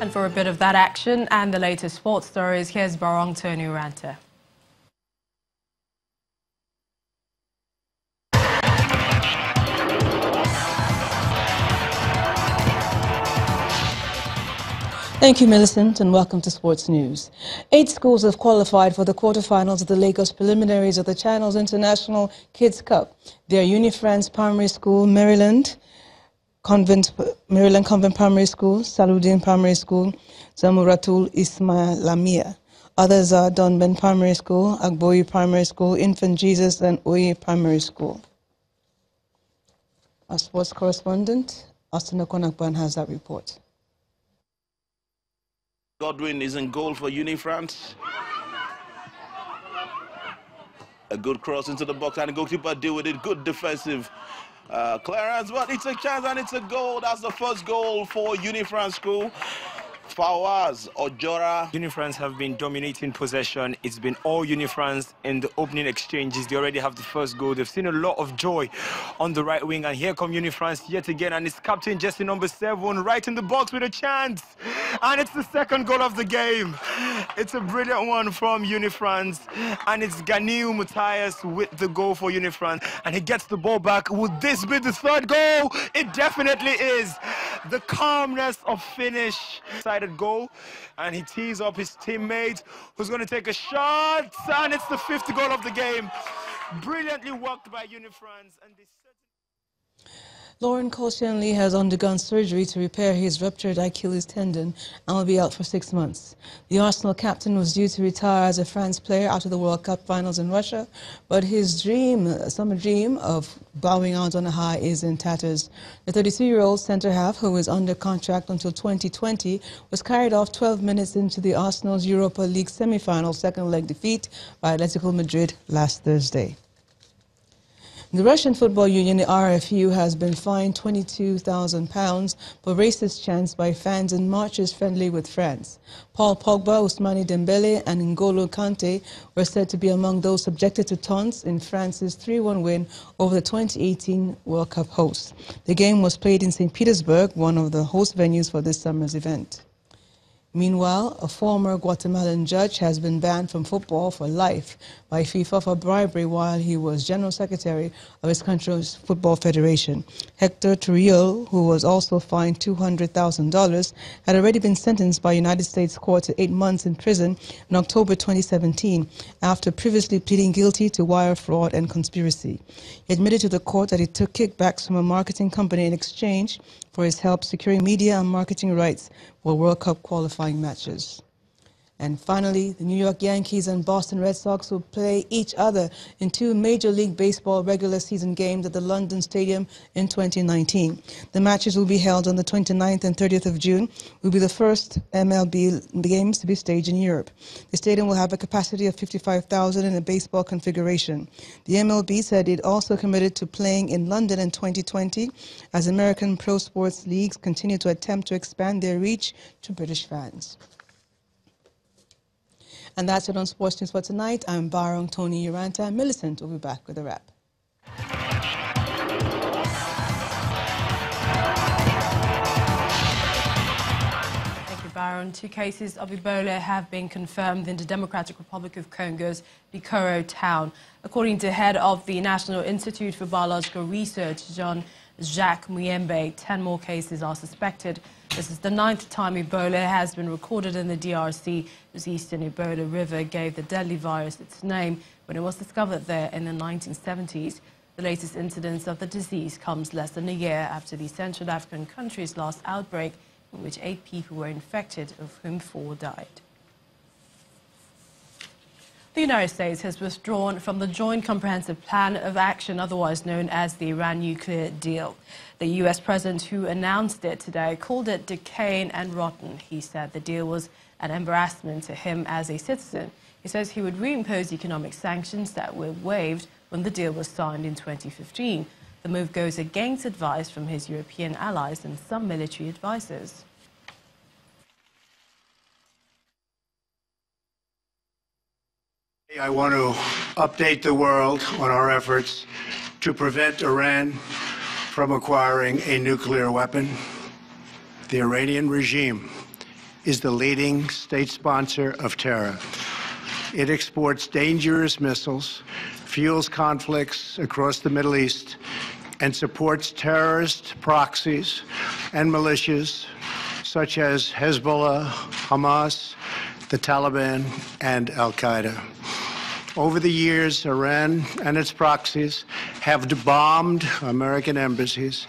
And for a bit of that action and the latest sports stories, here's Barong Tony Ranta. Thank you, Millicent, and welcome to Sports News. 8 schools have qualified for the quarterfinals of the Lagos preliminaries of the Channel's International Kids Cup. They are Unifrance Primary School, Maryland Convent Primary School, Saludin Primary School, Zamuratul Ismailamia. Others are Donben Primary School, Agboyi Primary School, Infant Jesus, and Oye Primary School. Our sports correspondent, Austin Okonakban, has that report. Godwin is in goal for Unifrance. A good cross into the box and the goalkeeper deal with it. Good defensive clearance, but it's a chance and it's a goal. That's the first goal for Unifrance School. Fawaz Ojora. Unifrance have been dominating possession. It's been all Unifrance in the opening exchanges. They already have the first goal. They've seen a lot of joy on the right wing, and here come Unifrance yet again, and it's captain Jesse number 7 right in the box with a chance, and it's the second goal of the game. It's a brilliant one from Unifrance, and it's Ganil Matthias with the goal for Unifrance, and he gets the ball back. Would this be the third goal? It definitely is. The calmness of finish. Goal, and he tees up his teammate who's going to take a shot, and it's the 5th goal of the game. Brilliantly worked by Unifrance. And Lauren Koscielny has undergone surgery to repair his ruptured Achilles tendon and will be out for 6 months. The Arsenal captain was due to retire as a France player after the World Cup finals in Russia, but his summer dream of bowing out on a high is in tatters. The 32-year-old centre-half, who is under contract until 2020, was carried off 12 minutes into the Arsenal's Europa League semi-final second-leg defeat by Atletico Madrid last Thursday. The Russian Football Union, the RFU, has been fined £22,000 for racist chants by fans in marches friendly with France. Paul Pogba, Ousmane Dembele and N'Golo Kante were said to be among those subjected to taunts in France's 3-1 win over the 2018 World Cup hosts. The game was played in St. Petersburg, one of the host venues for this summer's event. Meanwhile, a former Guatemalan judge has been banned from football for life by FIFA for bribery while he was General Secretary of his country's football federation. Hector Trujillo, who was also fined $200,000, had already been sentenced by United States court to 8 months in prison in October 2017 after previously pleading guilty to wire fraud and conspiracy. He admitted to the court that he took kickbacks from a marketing company in exchange for his help securing media and marketing rights for World Cup qualifying matches. And finally, the New York Yankees and Boston Red Sox will play each other in 2 Major League Baseball regular season games at the London Stadium in 2019. The matches will be held on the 29th and 30th of June, will be the first MLB games to be staged in Europe. The stadium will have a capacity of 55,000 in a baseball configuration. The MLB said it also committed to playing in London in 2020 as American pro sports leagues continue to attempt to expand their reach to British fans. And that's it on Sports News for tonight. I'm Barong Tony Uranta. Millicent will be back with a wrap. Thank you, Barong. 2 cases of Ebola have been confirmed in the Democratic Republic of Congo's Bikoro town. According to head of the National Institute for Biological Research, Jean-Jacques Muyembe, 10 more cases are suspected. This is the 9th time Ebola has been recorded in the DRC, whose eastern Ebola River gave the deadly virus its name when it was discovered there in the 1970s. The latest incidence of the disease comes less than a year after the Central African country's last outbreak, in which 8 people were infected, of whom 4 died. The United States has withdrawn from the Joint Comprehensive Plan of Action, otherwise known as the Iran nuclear deal. The U.S. president who announced it today called it decaying and rotten. He said the deal was an embarrassment to him as a citizen. He says he would reimpose economic sanctions that were waived when the deal was signed in 2015. The move goes against advice from his European allies and some military advisors. I want to update the world on our efforts to prevent Iran from acquiring a nuclear weapon. The Iranian regime is the leading state sponsor of terror. It exports dangerous missiles, fuels conflicts across the Middle East, and supports terrorist proxies and militias such as Hezbollah, Hamas, the Taliban, and Al-Qaeda. Over the years, Iran and its proxies have bombed American embassies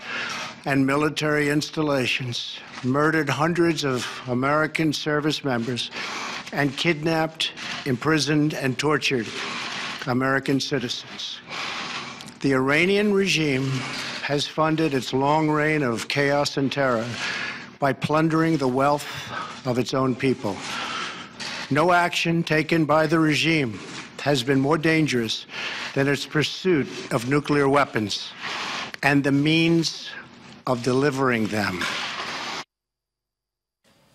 and military installations, murdered hundreds of American service members, and kidnapped, imprisoned, and tortured American citizens. The Iranian regime has funded its long reign of chaos and terror by plundering the wealth of its own people. No action taken by the regime has been more dangerous than its pursuit of nuclear weapons and the means of delivering them.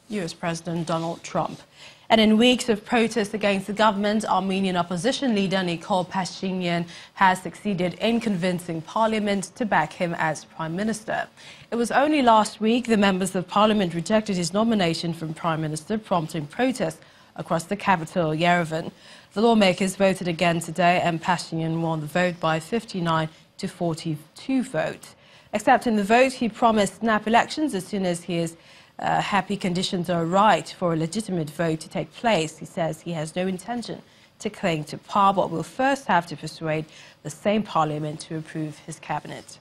U.S. President Donald Trump. And in weeks of protests against the government, Armenian opposition leader Nikol Pashinyan has succeeded in convincing parliament to back him as prime minister. It was only last week the members of parliament rejected his nomination from prime minister, prompting protests across the capital, Yerevan. The lawmakers voted again today, and Pashinyan won the vote by 59 to 42 votes. Accepting the vote, he promised snap elections as soon as he is happy conditions are right for a legitimate vote to take place. He says he has no intention to cling to power, but will first have to persuade the same parliament to approve his cabinet.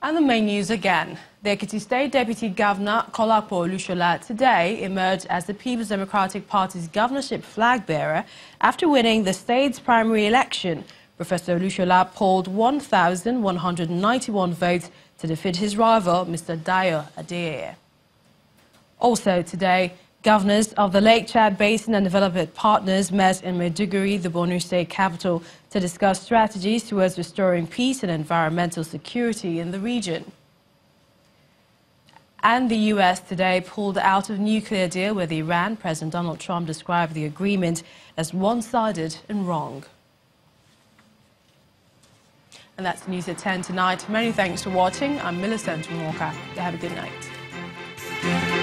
And the main news again. The Ekiti State Deputy Governor Pt.4 Olushola today emerged as the People's Democratic Party's governorship flag bearer after winning the state's primary election. Professor Olushola polled 1,191 votes to defeat his rival, Mr. Dayo Adeyeye. Also today, governors of the Lake Chad Basin and development partners met in Maiduguri, the Borno State capital, to discuss strategies towards restoring peace and environmental security in the region. And the U.S. today pulled out of nuclear deal with Iran. President Donald Trump described the agreement as one-sided and wrong. And that's news at 10 tonight. Many thanks for watching. I'm Millicent Walker. Have a good night.